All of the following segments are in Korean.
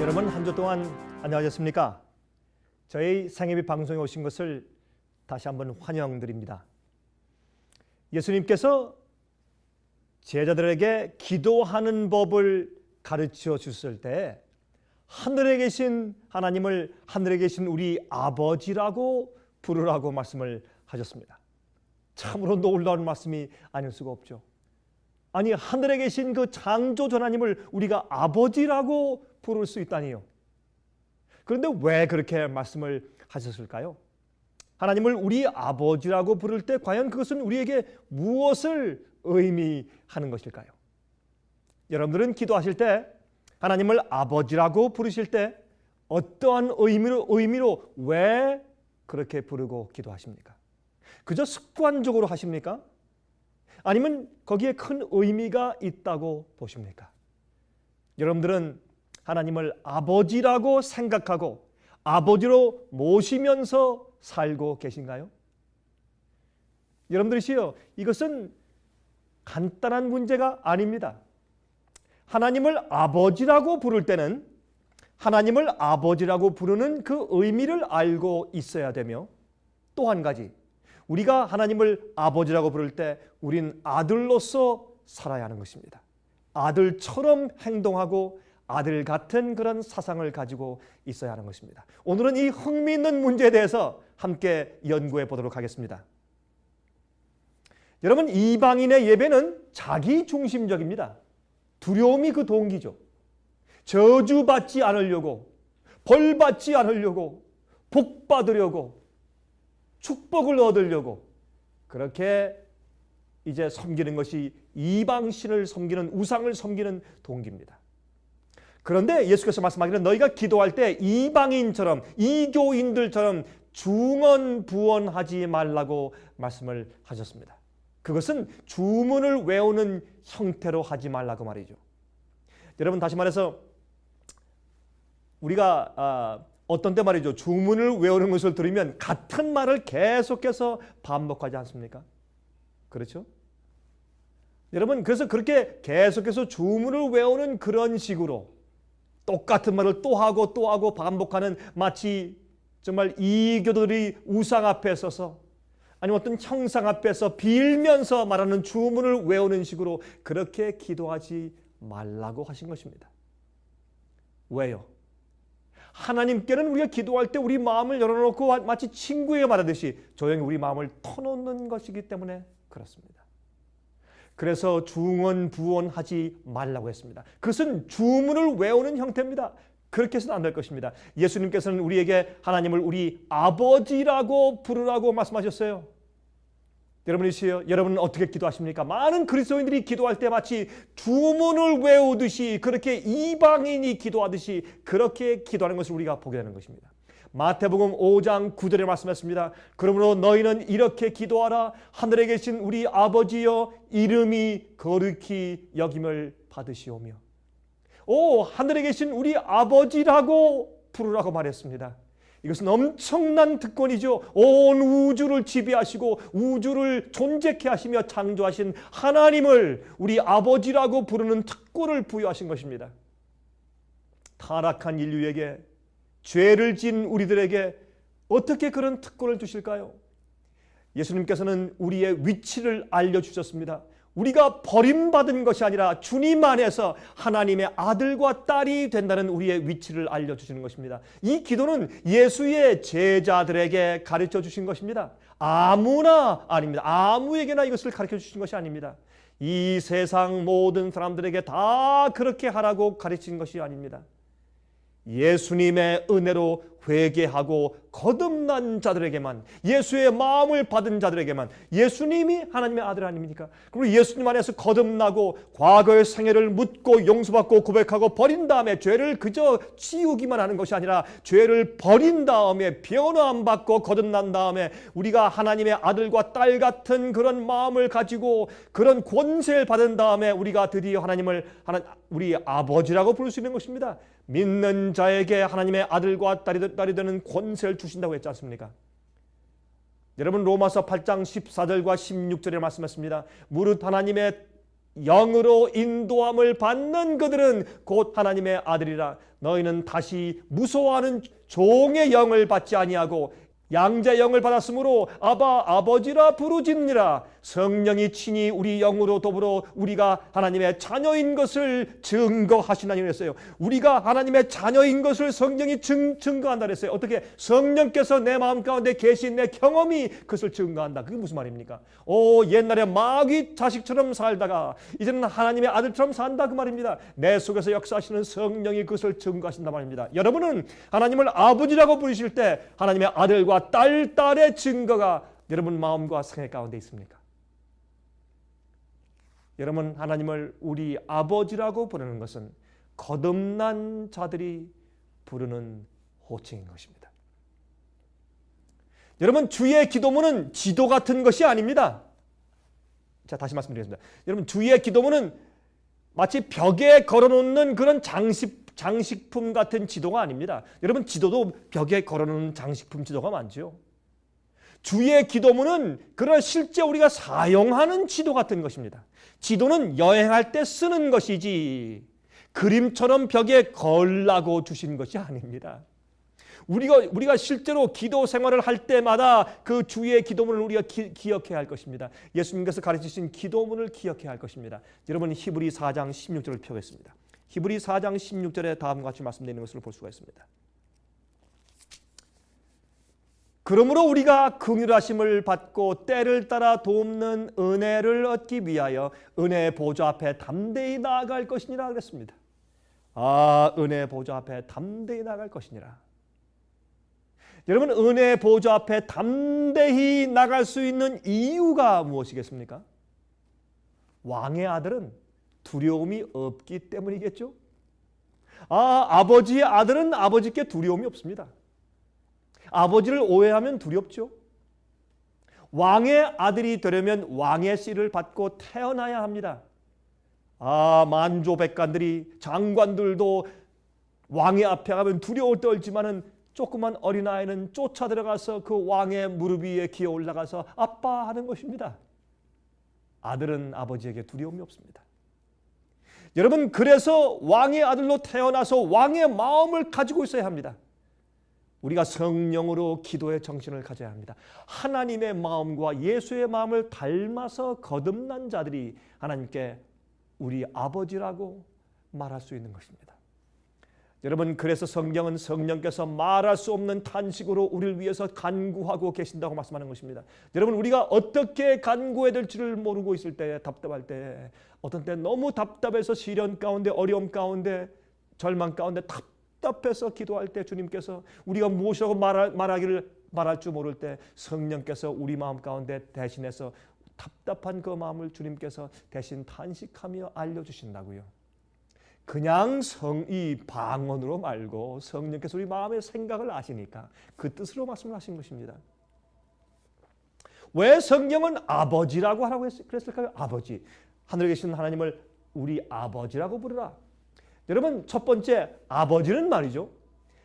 여러분 한 주 동안 안녕하셨습니까? 저희 생애비 방송에 오신 것을 다시 한번 환영드립니다. 예수님께서 제자들에게 기도하는 법을 가르쳐 주셨을 때 하늘에 계신 하나님을 하늘에 계신 우리 아버지라고 부르라고 말씀을 하셨습니다. 참으로 놀라운 말씀이 아닐 수가 없죠. 아니, 하늘에 계신 그 창조주 하나님을 우리가 아버지라고 부를 수 있다니요. 그런데 왜 그렇게 말씀을 하셨을까요? 하나님을 우리 아버지라고 부를 때 과연 그것은 우리에게 무엇을 의미하는 것일까요? 여러분들은 기도하실 때 하나님을 아버지라고 부르실 때 어떠한 의미로 왜 그렇게 부르고 기도하십니까? 그저 습관적으로 하십니까? 아니면 거기에 큰 의미가 있다고 보십니까? 여러분들은 하나님을 아버지라고 생각하고 아버지로 모시면서 살고 계신가요? 여러분들이시요, 이것은 간단한 문제가 아닙니다. 하나님을 아버지라고 부를 때는 하나님을 아버지라고 부르는 그 의미를 알고 있어야 되며, 또 한 가지, 우리가 하나님을 아버지라고 부를 때 우린 아들로서 살아야 하는 것입니다. 아들처럼 행동하고 아들 같은 그런 사상을 가지고 있어야 하는 것입니다. 오늘은 이 흥미있는 문제에 대해서 함께 연구해 보도록 하겠습니다. 여러분, 이방인의 예배는 자기 중심적입니다. 두려움이 그 동기죠. 저주받지 않으려고, 벌받지 않으려고, 복받으려고, 축복을 얻으려고 그렇게 이제 섬기는 것이 이방신을 섬기는, 우상을 섬기는 동기입니다. 그런데 예수께서 말씀하기를 너희가 기도할 때 이방인처럼, 이교인들처럼 중언부언하지 말라고 말씀을 하셨습니다. 그것은 주문을 외우는 형태로 하지 말라고 말이죠. 여러분, 다시 말해서 우리가 어떤 때 말이죠, 주문을 외우는 것을 들으면 같은 말을 계속해서 반복하지 않습니까? 그렇죠? 여러분, 그래서 그렇게 계속해서 주문을 외우는 그런 식으로 똑같은 말을 또 하고 반복하는, 마치 정말 이교도들이 우상 앞에 서서 아니면 어떤 형상 앞에서 빌면서 말하는 주문을 외우는 식으로 그렇게 기도하지 말라고 하신 것입니다. 왜요? 하나님께는 우리가 기도할 때 우리 마음을 열어놓고 마치 친구에게 말하듯이 조용히 우리 마음을 터놓는 것이기 때문에 그렇습니다. 그래서 중언부언하지 말라고 했습니다. 그것은 주문을 외우는 형태입니다. 그렇게 해서는 안 될 것입니다. 예수님께서는 우리에게 하나님을 우리 아버지라고 부르라고 말씀하셨어요. 여러분이시요, 여러분은 어떻게 기도하십니까? 많은 그리스도인들이 기도할 때 마치 주문을 외우듯이, 그렇게 이방인이 기도하듯이 그렇게 기도하는 것을 우리가 보게 되는 것입니다. 마태복음 5장 9절에 말씀했습니다. 그러므로 너희는 이렇게 기도하라. 하늘에 계신 우리 아버지여, 이름이 거룩히 여김을 받으시오며. 하늘에 계신 우리 아버지라고 부르라고 말했습니다. 이것은 엄청난 특권이죠. 온 우주를 지배하시고 우주를 존재케 하시며 창조하신 하나님을 우리 아버지라고 부르는 특권을 부여하신 것입니다. 타락한 인류에게, 죄를 지은 우리들에게 어떻게 그런 특권을 주실까요? 예수님께서는 우리의 위치를 알려주셨습니다. 우리가 버림받은 것이 아니라 주님 안에서 하나님의 아들과 딸이 된다는 우리의 위치를 알려주시는 것입니다. 이 기도는 예수의 제자들에게 가르쳐 주신 것입니다. 아무나 아닙니다. 아무에게나 이것을 가르쳐 주신 것이 아닙니다. 이 세상 모든 사람들에게 다 그렇게 하라고 가르친 것이 아닙니다. 예수님의 은혜로 회개하고 거듭난 자들에게만, 예수의 마음을 받은 자들에게만, 예수님이 하나님의 아들 아닙니까? 그리고 예수님 안에서 거듭나고 과거의 생애를 묻고 용서받고 고백하고 버린 다음에 죄를 그저 치우기만 하는 것이 아니라 죄를 버린 다음에 변화함 받고 거듭난 다음에 우리가 하나님의 아들과 딸 같은 그런 마음을 가지고 그런 권세를 받은 다음에 우리가 드디어 하나님을 우리 아버지라고 부를 수 있는 것입니다. 믿는 자에게 하나님의 아들과 딸이 되는 권세를 주신다고 했지 않습니까? 여러분, 로마서 8장 14절과 16절에 말씀했습니다. 무릇 하나님의 영으로 인도함을 받는 그들은 곧 하나님의 아들이라. 너희는 다시 무서워하는 종의 영을 받지 아니하고 양자의 영을 받았으므로 아바 아버지라 부르짖느니라. 성령이 친히 우리 영으로 더불어 우리가 하나님의 자녀인 것을 증거하시나니 그랬어요. 우리가 하나님의 자녀인 것을 성령이 증거한다 그랬어요. 어떻게? 성령께서 내 마음 가운데 계신 내 경험이 그것을 증거한다. 그게 무슨 말입니까? 옛날에 마귀 자식처럼 살다가 이제는 하나님의 아들처럼 산다 그 말입니다. 내 속에서 역사하시는 성령이 그것을 증거하신다 말입니다. 여러분은 하나님을 아버지라고 부르실 때 하나님의 아들과 딸의 증거가 여러분 마음과 생애 가운데 있습니까? 여러분, 하나님을 우리 아버지라고 부르는 것은 거듭난 자들이 부르는 호칭인 것입니다. 여러분, 주의 기도문은 지도 같은 것이 아닙니다. 자, 다시 말씀드리겠습니다. 여러분, 주의 기도문은 마치 벽에 걸어놓는 그런 장식품 같은 지도가 아닙니다. 여러분, 지도도 벽에 걸어놓는 장식품 지도가 많죠. 주의 기도문은 그런 실제 우리가 사용하는 지도 같은 것입니다. 지도는 여행할 때 쓰는 것이지 그림처럼 벽에 걸라고 주신 것이 아닙니다. 우리가 실제로 기도 생활을 할 때마다 그 주의 기도문을 우리가 기억해야 할 것입니다. 예수님께서 가르치신 기도문을 기억해야 할 것입니다. 여러분, 히브리 4장 16절을 펴겠습니다. 히브리 4장 16절에 다음과 같이 말씀드리는 것을 볼 수가 있습니다. 그러므로 우리가 긍휼하심을 받고 때를 따라 돕는 은혜를 얻기 위하여 은혜의 보좌 앞에 담대히 나아갈 것이니라 그랬습니다. 은혜의 보좌 앞에 담대히 나아갈 것이니라. 여러분, 은혜의 보좌 앞에 담대히 나갈 수 있는 이유가 무엇이겠습니까? 왕의 아들은 두려움이 없기 때문이겠죠. 아버지의 아들은 아버지께 두려움이 없습니다. 아버지를 오해하면 두렵죠. 왕의 아들이 되려면 왕의 씨를 받고 태어나야 합니다. 만조백관들이 장관들도 왕의 앞에 가면 두려워 떨지만은 조그만 어린아이는 쫓아 들어가서 그 왕의 무릎 위에 기어 올라가서 아빠 하는 것입니다. 아들은 아버지에게 두려움이 없습니다. 여러분, 그래서 왕의 아들로 태어나서 왕의 마음을 가지고 있어야 합니다. 우리가 성령으로 기도의 정신을 가져야 합니다. 하나님의 마음과 예수의 마음을 닮아서 거듭난 자들이 하나님께 우리 아버지라고 말할 수 있는 것입니다. 여러분, 그래서 성경은 성령께서 말할 수 없는 탄식으로 우리를 위해서 간구하고 계신다고 말씀하는 것입니다. 여러분, 우리가 어떻게 간구해야 될지를 모르고 있을 때, 답답할 때, 어떤 때 너무 답답해서 시련 가운데, 어려움 가운데, 절망 가운데 답답해서 기도할 때 주님께서 우리가 무엇이라고 말할 줄 모를 때 성령께서 우리 마음 가운데 대신해서 답답한 그 마음을 주님께서 대신 탄식하며 알려주신다고요. 그냥 이 방언으로 말고 성령께서 우리 마음의 생각을 아시니까 그 뜻으로 말씀을 하신 것입니다. 왜 성경은 아버지라고 하라고 그랬을까요? 아버지, 하늘에 계신 하나님을 우리 아버지라고 부르라. 여러분, 첫 번째, 아버지는 말이죠,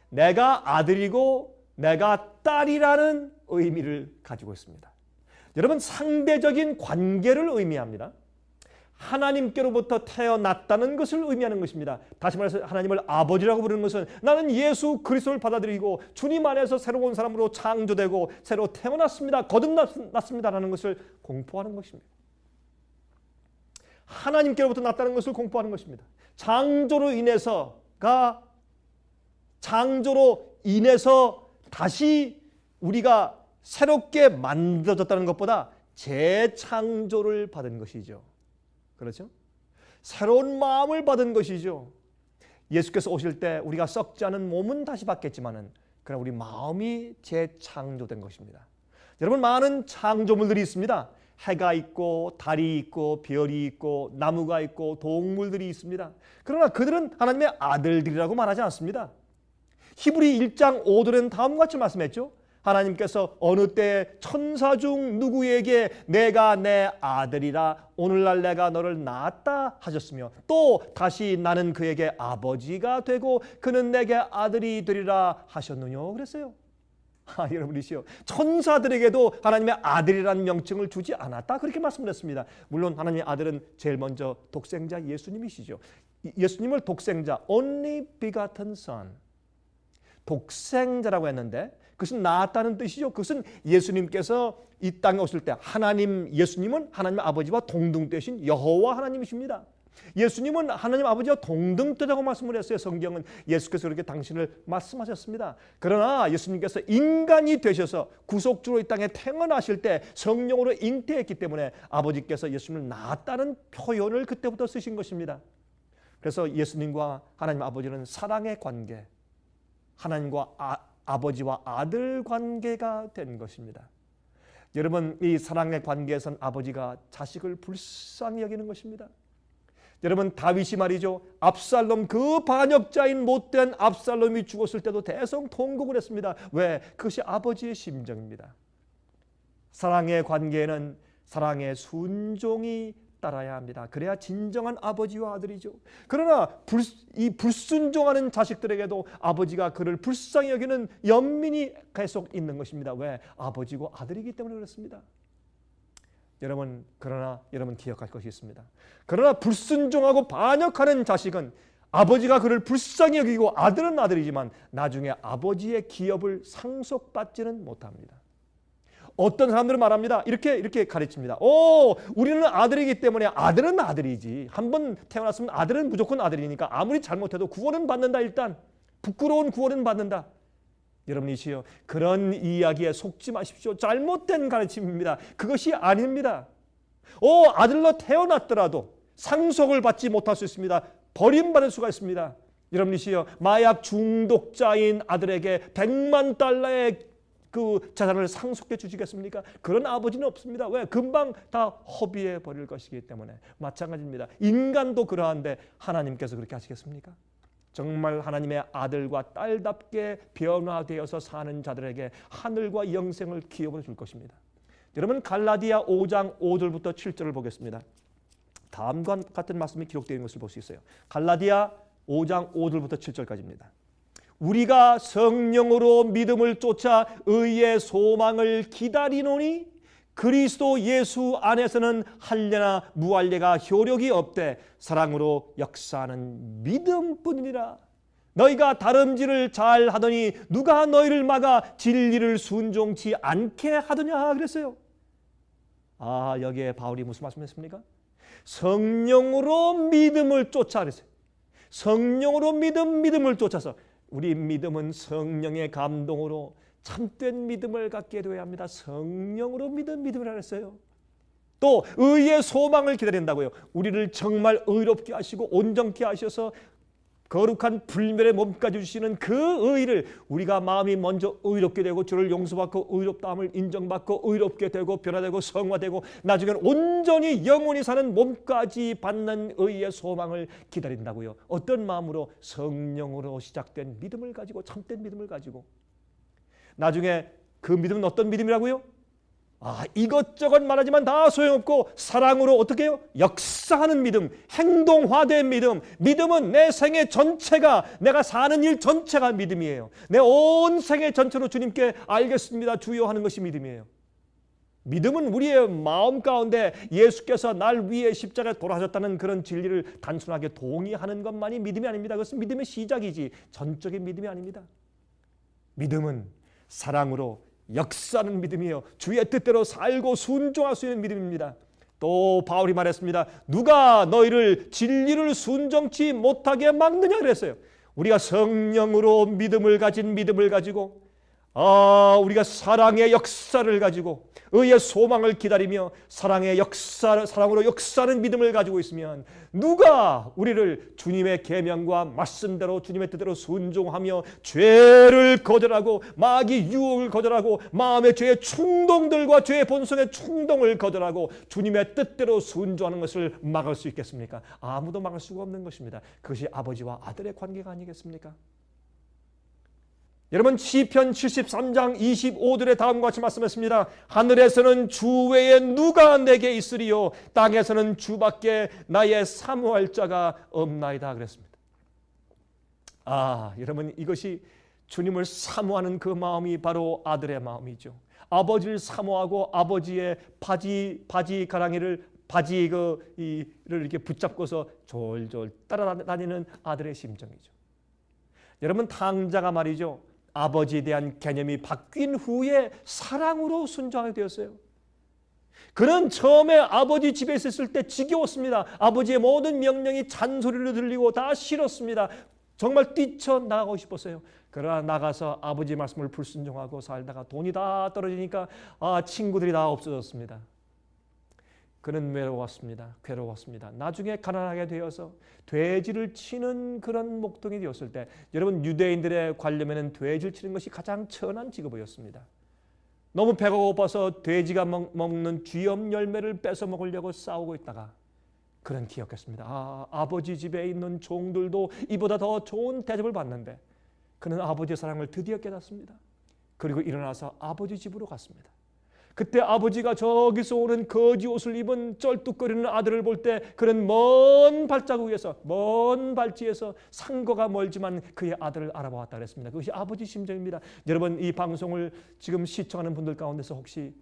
내가 아들이고 내가 딸이라는 의미를 가지고 있습니다. 여러분, 상대적인 관계를 의미합니다. 하나님께로부터 태어났다는 것을 의미하는 것입니다. 다시 말해서 하나님을 아버지라고 부르는 것은 나는 예수 그리스도를 받아들이고 주님 안에서 새로운 사람으로 창조되고 새로 태어났습니다. 거듭났습니다라는 것을 공포하는 것입니다. 하나님께로부터 났다는 것을 공포하는 것입니다. 창조로 인해서 다시 우리가 새롭게 만들어졌다는 것보다 재창조를 받은 것이죠. 그렇죠? 새로운 마음을 받은 것이죠. 예수께서 오실 때 우리가 썩지 않은 몸은 다시 받겠지만은 그러나 우리 마음이 재창조된 것입니다. 여러분, 많은 창조물들이 있습니다. 해가 있고 달이 있고 별이 있고 나무가 있고 동물들이 있습니다. 그러나 그들은 하나님의 아들들이라고 말하지 않습니다. 히브리 1장 5절에는 다음과 같이 말씀했죠. 하나님께서 어느 때 천사 중 누구에게 내가 내 아들이라 오늘날 내가 너를 낳았다 하셨으며 또 다시 나는 그에게 아버지가 되고 그는 내게 아들이 되리라 하셨느뇨 그랬어요. 여러분이시요, 천사들에게도 하나님의 아들이라는 명칭을 주지 않았다, 그렇게 말씀을 했습니다. 물론 하나님의 아들은 제일 먼저 독생자 예수님이시죠. 예수님을 독생자, only begotten son, 독생자라고 했는데 그것은 낳았다는 뜻이죠. 그것은 예수님께서 이 땅에 오실 때 하나님, 예수님은 하나님 아버지와 동등되신 여호와 하나님이십니다. 예수님은 하나님 아버지와 동등되다고 말씀을 했어요. 성경은 예수께서 그렇게 당신을 말씀하셨습니다. 그러나 예수님께서 인간이 되셔서 구속주로 이 땅에 태어나실 때 성령으로 잉태했기 때문에 아버지께서 예수님을 낳았다는 표현을 그때부터 쓰신 것입니다. 그래서 예수님과 하나님 아버지는 사랑의 관계, 하나님과 아버지와 아들 관계가 된 것입니다. 여러분, 이 사랑의 관계에선 아버지가 자식을 불쌍히 여기는 것입니다. 여러분, 다윗이 말이죠, 압살롬, 그 반역자인 못된 압살롬이 죽었을 때도 대성통곡을 했습니다. 왜? 그것이 아버지의 심정입니다. 사랑의 관계에는 사랑의 순종이 따라야 합니다. 그래야 진정한 아버지와 아들이죠. 그러나 이 불순종하는 자식들에게도 아버지가 그를 불쌍히 여기는 연민이 계속 있는 것입니다. 왜? 아버지고 아들이기 때문에 그렇습니다. 그러나 여러분 기억할 것이 있습니다. 그러나 불순종하고 반역하는 자식은 아버지가 그를 불쌍히 여기고 아들은 아들이지만 나중에 아버지의 기업을 상속받지는 못합니다. 어떤 사람들은 말합니다. 이렇게 가르칩니다. 우리는 아들이기 때문에 아들은 아들이지. 한번 태어났으면 아들은 무조건 아들이니까 아무리 잘못해도 구원은 받는다. 일단 부끄러운 구원은 받는다. 여러분이시여, 그런 이야기에 속지 마십시오. 잘못된 가르침입니다. 그것이 아닙니다. 아들로 태어났더라도 상속을 받지 못할 수 있습니다. 버림받을 수가 있습니다. 여러분이시여, 마약 중독자인 아들에게 100만 달러의 그 자산을 상속해 주시겠습니까? 그런 아버지는 없습니다. 왜? 금방 다 허비해 버릴 것이기 때문에. 마찬가지입니다. 인간도 그러한데 하나님께서 그렇게 하시겠습니까? 정말 하나님의 아들과 딸답게 변화되어서 사는 자들에게 하늘과 영생을 기업으로 줄 것입니다. 여러분, 갈라디아 5장 5절부터 7절을 보겠습니다. 다음과 같은 말씀이 기록되어 있는 것을 볼 수 있어요. 갈라디아 5장 5절부터 7절까지입니다. 우리가 성령으로 믿음을 쫓아 의의 소망을 기다리노니 그리스도 예수 안에서는 할례나 무할례가 효력이 없되 사랑으로 역사하는 믿음뿐이니라. 너희가 다름질을 잘 하더니 누가 너희를 막아 진리를 순종치 않게 하더냐 그랬어요. 여기에 바울이 무슨 말씀했습니까? 성령으로 믿음을 쫓아 그랬어요. 성령으로 믿음을 쫓아서 우리 믿음은 성령의 감동으로 참된 믿음을 갖게 되어야 합니다. 성령으로 믿음을 했어요. 또 의의 소망을 기다린다고요. 우리를 정말 의롭게 하시고 온전케 하셔서 거룩한 불멸의 몸까지 주시는 그 의를 우리가 마음이 먼저 의롭게 되고 주를 용서받고 의롭다함을 인정받고 의롭게 되고 변화되고 성화되고 나중에는 온전히 영원히 사는 몸까지 받는 의의 소망을 기다린다고요. 어떤 마음으로? 성령으로 시작된 믿음을 가지고, 참된 믿음을 가지고. 나중에 그 믿음은 어떤 믿음이라고요? 이것저것 말하지만 다 소용없고 사랑으로 어떻게 해요? 역사하는 믿음, 행동화된 믿음. 믿음은 내 생애 전체가, 내가 사는 일 전체가 믿음이에요. 내 온 생애 전체로 주님께 알겠습니다 주여 하는 것이 믿음이에요. 믿음은 우리의 마음 가운데 예수께서 날 위해 십자가에 돌아가셨다는 그런 진리를 단순하게 동의하는 것만이 믿음이 아닙니다. 그것은 믿음의 시작이지 전적인 믿음이 아닙니다. 믿음은 사랑으로 역사하는 믿음이에요. 주의 뜻대로 살고 순종할 수 있는 믿음입니다. 또 바울이 말했습니다. 누가 너희를 진리를 순종치 못하게 막느냐 그랬어요. 우리가 성령으로 믿음을 가지고 우리가 사랑의 역사를 가지고 의의 소망을 기다리며 사랑으로 역사하는 믿음을 가지고 있으면 누가 우리를 주님의 계명과 말씀대로 주님의 뜻대로 순종하며 죄를 거절하고 마귀 유혹을 거절하고 마음의 죄의 충동들과 죄의 본성의 충동을 거절하고 주님의 뜻대로 순종하는 것을 막을 수 있겠습니까? 아무도 막을 수가 없는 것입니다. 그것이 아버지와 아들의 관계가 아니겠습니까? 여러분, 시편 73장 25절에 다음과 같이 말씀했습니다. 하늘에서는 주 외에 누가 내게 있으리요 땅에서는 주밖에 나의 사모할 자가 없나이다 그랬습니다. 여러분, 이것이 주님을 사모하는 그 마음이 바로 아들의 마음이죠. 아버지를 사모하고 아버지의 바지 가랑이를 이를 이렇게 붙잡고서 졸졸 따라다니는 아들의 심정이죠. 여러분, 탕자가 말이죠, 아버지에 대한 개념이 바뀐 후에 사랑으로 순종하게 되었어요. 그는 처음에 아버지 집에 있었을 때 지겨웠습니다. 아버지의 모든 명령이 잔소리로 들리고 다 싫었습니다. 정말 뛰쳐나가고 싶었어요. 그러나 나가서 아버지 말씀을 불순종하고 살다가 돈이 다 떨어지니까 친구들이 다 없어졌습니다. 그는 외로웠습니다. 괴로웠습니다. 나중에 가난하게 되어서 돼지를 치는 그런 목동이 되었을 때, 여러분, 유대인들의 관념에는 돼지를 치는 것이 가장 천한 직업이었습니다. 너무 배가 고파서 돼지가 먹는 쥐염 열매를 뺏어 먹으려고 싸우고 있다가 그는 기억했습니다. 아버지 집에 있는 종들도 이보다 더 좋은 대접을 받는데, 그는 아버지의 사랑을 드디어 깨닫습니다. 그리고 일어나서 아버지 집으로 갔습니다. 그때 아버지가 저기서 오는 거지 옷을 입은 쩔뚝거리는 아들을 볼 때 그는 먼 발자국에서, 먼 발치에서 상거가 멀지만 그의 아들을 알아보았다 그랬습니다. 그것이 아버지 심정입니다. 여러분, 이 방송을 지금 시청하는 분들 가운데서 혹시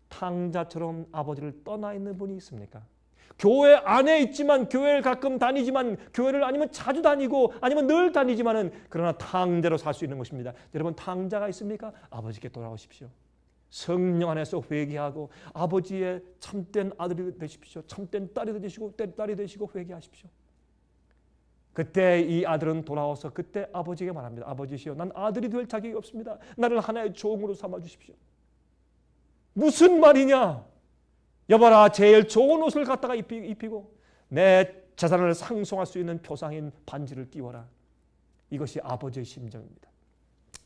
탕자처럼 아버지를 떠나 있는 분이 있습니까? 교회 안에 있지만, 교회를 가끔 다니지만, 교회를 아니면 자주 다니고 아니면 늘 다니지만은, 그러나 탕자로 살 수 있는 것입니다. 여러분, 탕자가 있습니까? 아버지께 돌아오십시오. 성령 안에서 회개하고 아버지의 참된 아들이 되십시오. 참된 딸이 되시고 회개하십시오. 그때 이 아들은 돌아와서 그때 아버지에게 말합니다. 아버지시여, 난 아들이 될 자격이 없습니다. 나를 하나의 종으로 삼아 주십시오. 무슨 말이냐? 여봐라, 제일 좋은 옷을 갖다가 입히고 내 재산을 상속할 수 있는 표상인 반지를 띄워라. 이것이 아버지의 심정입니다.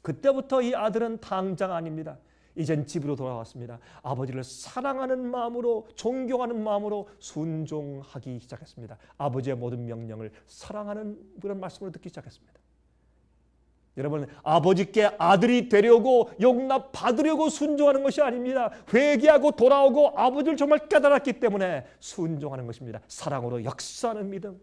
그때부터 이 아들은 탕자가 아닙니다. 이젠 집으로 돌아왔습니다. 아버지를 사랑하는 마음으로, 존경하는 마음으로 순종하기 시작했습니다. 아버지의 모든 명령을 사랑하는 그런 말씀으로 듣기 시작했습니다. 여러분, 아버지께 아들이 되려고 용납받으려고 순종하는 것이 아닙니다. 회개하고 돌아오고 아버지를 정말 깨달았기 때문에 순종하는 것입니다. 사랑으로 역사하는 믿음.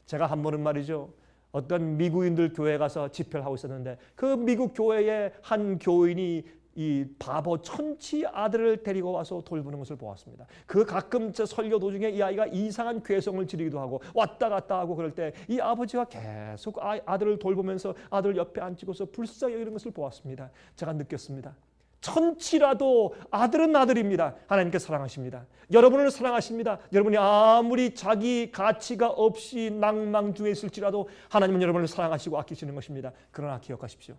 제가 한 번은 말이죠, 어떤 미국인들 교회에 가서 집회를 하고 있었는데, 그 미국 교회의 한 교인이 이 바보 천치 아들을 데리고 와서 돌보는 것을 보았습니다. 그 가끔 저 설교 도중에 이 아이가 이상한 괴성을 지르기도 하고 왔다 갔다 하고 그럴 때 이 아버지가 계속 아들을 돌보면서 아들 옆에 앉히고서 불쌍히 여기는 것을 보았습니다. 제가 느꼈습니다. 천치라도 아들은 아들입니다. 하나님께 사랑하십니다. 여러분을 사랑하십니다. 여러분이 아무리 자기 가치가 없이 낭망 중에 있을지라도 하나님은 여러분을 사랑하시고 아끼시는 것입니다. 그러나 기억하십시오.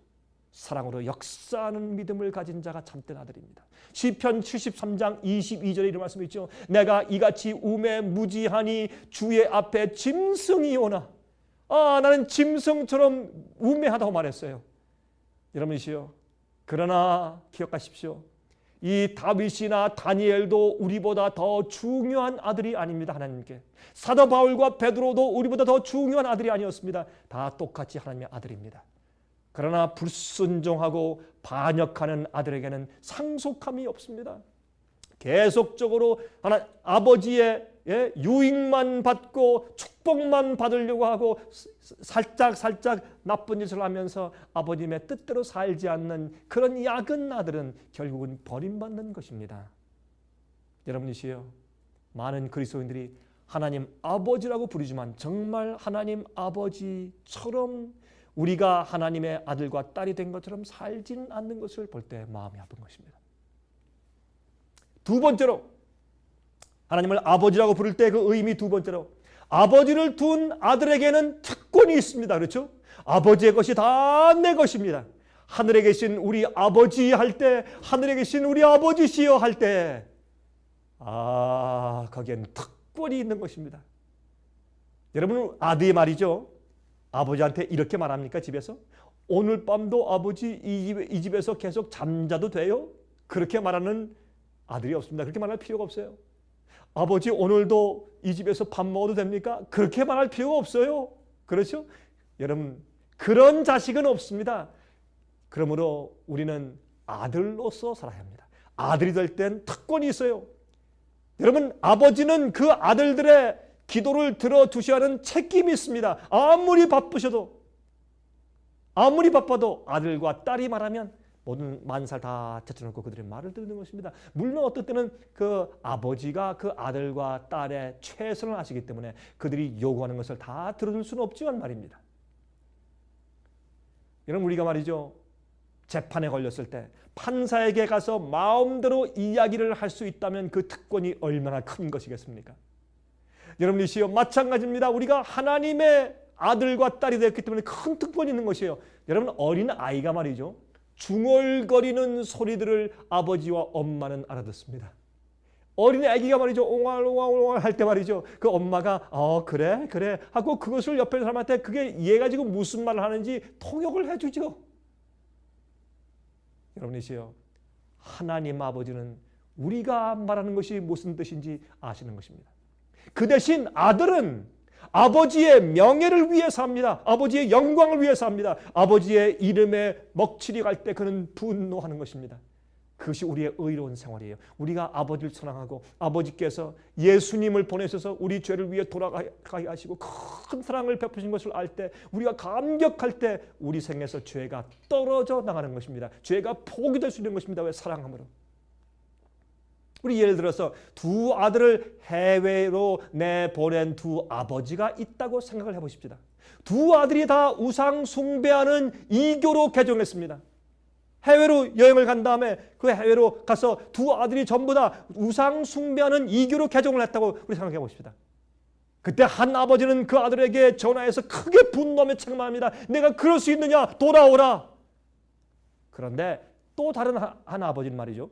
사랑으로 역사하는 믿음을 가진 자가 참된 아들입니다. 시편 73장 22절에 이런 말씀이 있죠. 내가 이같이 우매무지하니 주의 앞에 짐승이 오나. 나는 짐승처럼 우매하다고 말했어요. 여러분이시여, 그러나 기억하십시오. 이 다윗이나 다니엘도 우리보다 더 중요한 아들이 아닙니다. 하나님께. 사도 바울과 베드로도 우리보다 더 중요한 아들이 아니었습니다. 다 똑같이 하나님의 아들입니다. 그러나 불순종하고 반역하는 아들에게는 상속함이 없습니다. 계속적으로 아버지의 유익만 받고 축복만 받으려고 하고 살짝 나쁜 짓을 하면서 아버님의 뜻대로 살지 않는 그런 약은 아들은 결국은 버림받는 것입니다. 여러분이시여, 많은 그리스도인들이 하나님 아버지라고 부르지만 정말 하나님 아버지처럼 우리가 하나님의 아들과 딸이 된 것처럼 살지는 않는 것을 볼 때 마음이 아픈 것입니다. 두 번째로, 하나님을 아버지라고 부를 때 그 의미 두 번째로, 아버지를 둔 아들에게는 특권이 있습니다. 그렇죠? 아버지의 것이 다 내 것입니다. 하늘에 계신 우리 아버지 할 때, 하늘에 계신 우리 아버지시여 할 때, 거기엔 특권이 있는 것입니다. 여러분, 아들이 말이죠, 아버지한테 이렇게 말합니까? 집에서? 오늘 밤도 아버지 이 집에서 계속 잠자도 돼요? 그렇게 말하는 아들이 없습니다. 그렇게 말할 필요가 없어요. 아버지 오늘도 이 집에서 밥 먹어도 됩니까? 그렇게 말할 필요가 없어요. 그렇죠? 여러분, 그런 자식은 없습니다. 그러므로 우리는 아들로서 살아야 합니다. 아들이 될 땐 특권이 있어요. 여러분, 아버지는 그 아들들의 기도를 들어두셔야 하는 책임이 있습니다. 아무리 바쁘셔도. 아무리 바빠도 아들과 딸이 말하면 모든 만살 다 제쳐놓고 그들의 말을 듣는 것입니다. 물론 어떤 때는 그 아버지가 그 아들과 딸의 최선을 아시기 때문에 그들이 요구하는 것을 다 들어줄 수는 없지만 말입니다. 여러분, 우리가 말이죠, 재판에 걸렸을 때 판사에게 가서 마음대로 이야기를 할 수 있다면 그 특권이 얼마나 큰 것이겠습니까? 여러분이시여, 마찬가지입니다. 우리가 하나님의 아들과 딸이 되었기 때문에 큰 특권이 있는 것이에요. 여러분, 어린 아이가 말이죠, 중얼거리는 소리들을 아버지와 엄마는 알아듣습니다. 어린 아기가 말이죠, 옹알옹알 할 때 말이죠, 그 엄마가 그래 그래 하고 그것을 옆에 사람한테 그게 얘가 지금 무슨 말을 하는지 통역을 해주죠. 여러분이시여, 하나님 아버지는 우리가 말하는 것이 무슨 뜻인지 아시는 것입니다. 그 대신 아들은 아버지의 명예를 위해서 합니다. 아버지의 영광을 위해서 합니다. 아버지의 이름에 먹칠이 갈 때 그는 분노하는 것입니다. 그것이 우리의 의로운 생활이에요. 우리가 아버지를 사랑하고 아버지께서 예수님을 보내셔서 우리 죄를 위해 돌아가게 하시고 큰 사랑을 베푸신 것을 알 때, 우리가 감격할 때 우리 생에서 죄가 떨어져 나가는 것입니다. 죄가 포기될 수 있는 것입니다. 왜? 사랑함으로. 우리 예를 들어서 두 아들을 해외로 내보낸 두 아버지가 있다고 생각을 해보십시다. 두 아들이 다 우상 숭배하는 이교로 개종했습니다. 해외로 여행을 간 다음에 그 해외로 가서 두 아들이 전부 다 우상 숭배하는 이교로 개종을 했다고 우리 생각해 보십시다. 그때 한 아버지는 그 아들에게 전화해서 크게 분노하며 책망합니다. 내가 그럴 수 있느냐? 돌아오라. 그런데 또 다른 한 아버지는 말이죠,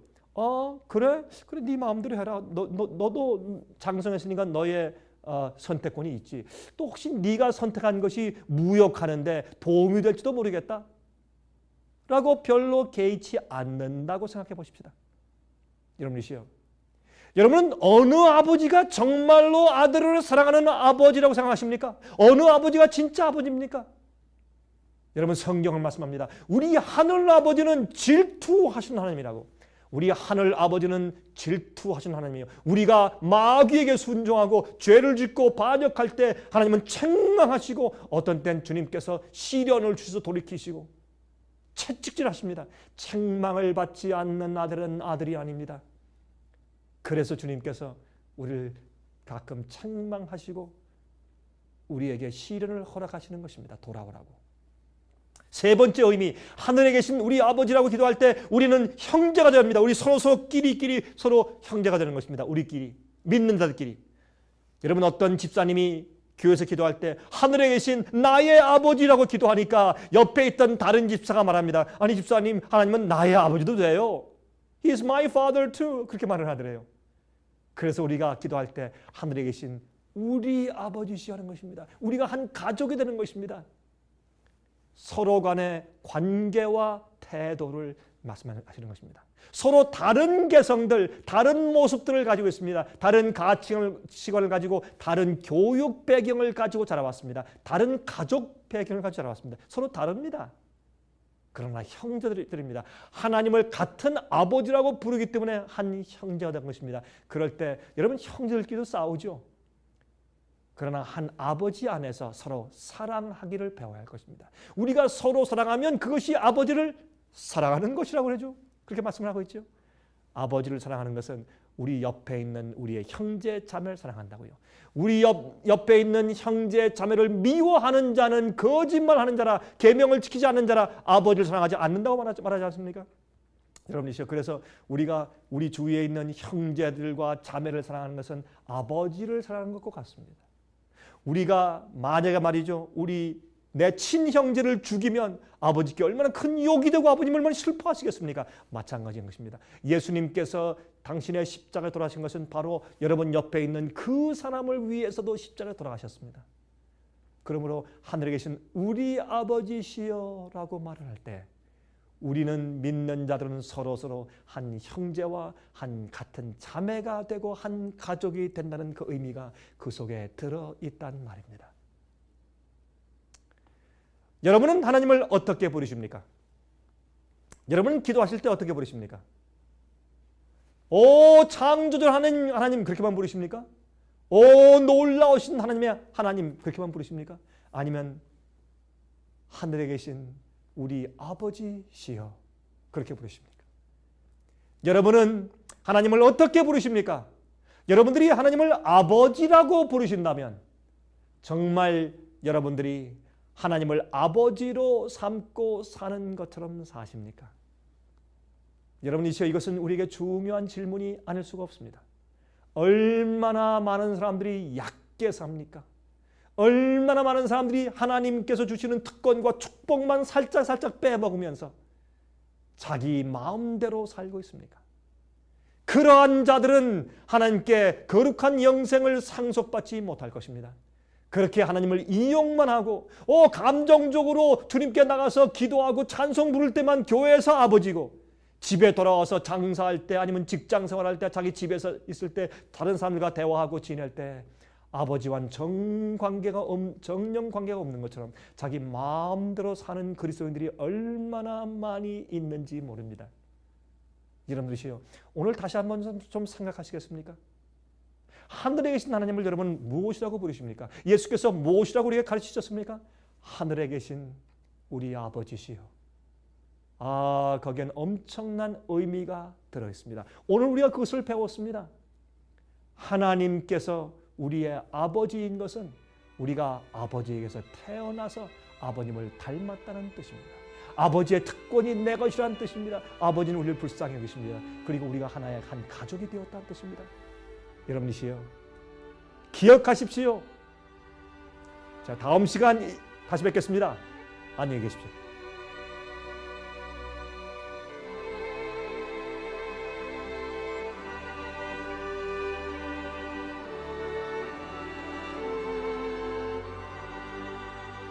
그래 네 마음대로 해라. 너도 장성했으니까 너의 선택권이 있지. 또 혹시 네가 선택한 것이 무역하는데 도움이 될지도 모르겠다 라고 별로 개의치 않는다고 생각해 보십시다. 여러분이시여, 여러분은 어느 아버지가 정말로 아들을 사랑하는 아버지라고 생각하십니까? 어느 아버지가 진짜 아버지입니까? 여러분, 성경을 말씀합니다. 우리 하늘 아버지는 질투하신 하나님이라고. 우리 하늘 아버지는 질투하신 하나님이에요. 우리가 마귀에게 순종하고 죄를 짓고 반역할 때 하나님은 책망하시고, 어떤 땐 주님께서 시련을 주셔서 돌이키시고 채찍질하십니다. 책망을 받지 않는 아들은 아들이 아닙니다. 그래서 주님께서 우리를 가끔 책망하시고 우리에게 시련을 허락하시는 것입니다. 돌아오라고. 세 번째 의미, 하늘에 계신 우리 아버지라고 기도할 때 우리는 형제가 됩니다. 우리 서로끼리 서로 형제가 되는 것입니다. 우리끼리, 믿는 자들끼리. 여러분, 어떤 집사님이 교회에서 기도할 때 하늘에 계신 나의 아버지라고 기도하니까 옆에 있던 다른 집사가 말합니다. 아니 집사님, 하나님은 나의 아버지도 돼요. He is my father too. 그렇게 말을 하더래요. 그래서 우리가 기도할 때 하늘에 계신 우리 아버지시라는 것입니다. 우리가 한 가족이 되는 것입니다. 서로 간의 관계와 태도를 말씀하시는 것입니다. 서로 다른 개성들, 다른 모습들을 가지고 있습니다. 다른 가치관을 가지고, 다른 교육 배경을 가지고 자라왔습니다. 다른 가족 배경을 가지고 자라왔습니다. 서로 다릅니다. 그러나 형제들입니다. 하나님을 같은 아버지라고 부르기 때문에 한 형제가 된 것입니다. 그럴 때 여러분, 형제들끼리도 싸우죠. 그러나 한 아버지 안에서 서로 사랑하기를 배워야 할 것입니다. 우리가 서로 사랑하면 그것이 아버지를 사랑하는 것이라고 그러죠. 그렇게 말씀을 하고 있죠. 아버지를 사랑하는 것은 우리 옆에 있는 우리의 형제 자매를 사랑한다고요. 우리 옆에 있는 형제 자매를 미워하는 자는 거짓말하는 자라, 계명을 지키지 않는 자라, 아버지를 사랑하지 않는다고 말하지 않습니까? 여러분이시여, 그래서 우리가 우리 주위에 있는 형제들과 자매를 사랑하는 것은 아버지를 사랑하는 것과 같습니다. 우리가 만약에 말이죠, 내 친형제를 죽이면 아버지께 얼마나 큰 욕이 되고 아버님 얼마나 슬퍼하시겠습니까? 마찬가지인 것입니다. 예수님께서 당신의 십자가에 돌아가신 것은 바로 여러분 옆에 있는 그 사람을 위해서도 십자가에 돌아가셨습니다. 그러므로 하늘에 계신 우리 아버지시여 라고 말을 할 때 우리는 믿는 자들은 서로 한 형제와 한 같은 자매가 되고 한 가족이 된다는 그 의미가 그 속에 들어있단 말입니다. 여러분은 하나님을 어떻게 부르십니까? 여러분은 기도하실 때 어떻게 부르십니까? 오 창조주 하나님 그렇게만 부르십니까? 오 놀라우신 하나님의 하나님 그렇게만 부르십니까? 아니면 하늘에 계신 우리 아버지시여. 그렇게 부르십니까? 여러분은 하나님을 어떻게 부르십니까? 여러분들이 하나님을 아버지라고 부르신다면 정말 여러분들이 하나님을 아버지로 삼고 사는 것처럼 사십니까? 여러분이시여, 이것은 우리에게 중요한 질문이 아닐 수가 없습니다. 얼마나 많은 사람들이 얕게 삽니까? 얼마나 많은 사람들이 하나님께서 주시는 특권과 축복만 살짝 빼먹으면서 자기 마음대로 살고 있습니까? 그러한 자들은 하나님께 거룩한 영생을 상속받지 못할 것입니다. 그렇게 하나님을 이용만 하고 감정적으로 주님께 나가서 기도하고 찬송 부를 때만 교회에서 아버지고, 집에 돌아와서 장사할 때 아니면 직장 생활할 때 자기 집에서 있을 때 다른 사람들과 대화하고 지낼 때 아버지와는 정령 관계가 없는 것처럼 자기 마음대로 사는 그리스도인들이 얼마나 많이 있는지 모릅니다. 여러분들이시여, 오늘 다시 한번 좀 생각하시겠습니까? 하늘에 계신 하나님을 여러분 무엇이라고 부르십니까? 예수께서 무엇이라고 우리에게 가르치셨습니까? 하늘에 계신 우리 아버지시여. 거기엔 엄청난 의미가 들어있습니다. 오늘 우리가 그것을 배웠습니다. 하나님께서 우리의 아버지인 것은 우리가 아버지에게서 태어나서 아버님을 닮았다는 뜻입니다. 아버지의 특권이 내 것이라는 뜻입니다. 아버지는 우리를 불쌍히 여기십니다. 그리고 우리가 하나의 한 가족이 되었다는 뜻입니다. 여러분이시여, 기억하십시오. 자, 다음 시간 다시 뵙겠습니다. 안녕히 계십시오.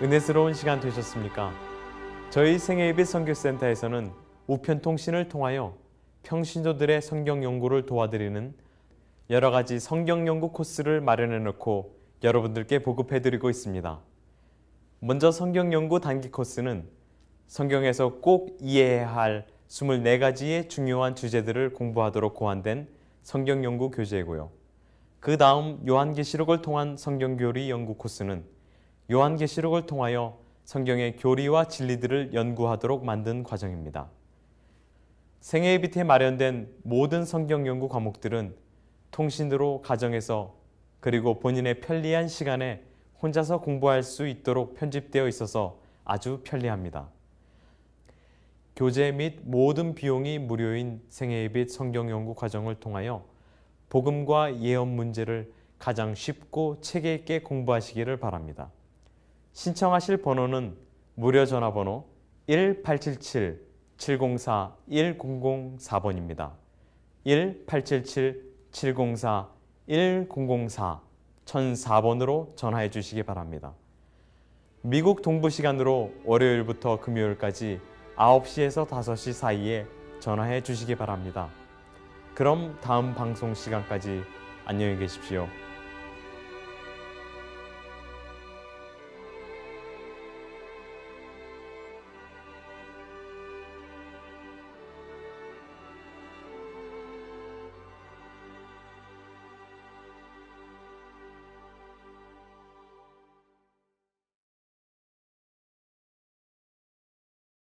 은혜스러운 시간 되셨습니까? 저희 생애예배 선교센터에서는 우편통신을 통하여 평신도들의 성경 연구를 도와드리는 여러 가지 성경 연구 코스를 마련해 놓고 여러분들께 보급해 드리고 있습니다. 먼저 성경 연구 단기 코스는 성경에서 꼭 이해해야 할 24가지의 중요한 주제들을 공부하도록 고안된 성경 연구 교재이고요. 그 다음 요한계시록을 통한 성경 교리 연구 코스는 요한계시록을 통하여 성경의 교리와 진리들을 연구하도록 만든 과정입니다. 생애예비에 마련된 모든 성경 연구 과목들은 통신으로 가정에서 그리고 본인의 편리한 시간에 혼자서 공부할 수 있도록 편집되어 있어서 아주 편리합니다. 교재 및 모든 비용이 무료인 생애예비 성경 연구 과정을 통하여 복음과 예언 문제를 가장 쉽고 체계 있게 공부하시기를 바랍니다. 신청하실 번호는 무료 전화번호 1877-704-1004번입니다. 1877-704-1004 1004번으로 전화해 주시기 바랍니다. 미국 동부 시간으로 월요일부터 금요일까지 9시에서 5시 사이에 전화해 주시기 바랍니다. 그럼 다음 방송 시간까지 안녕히 계십시오.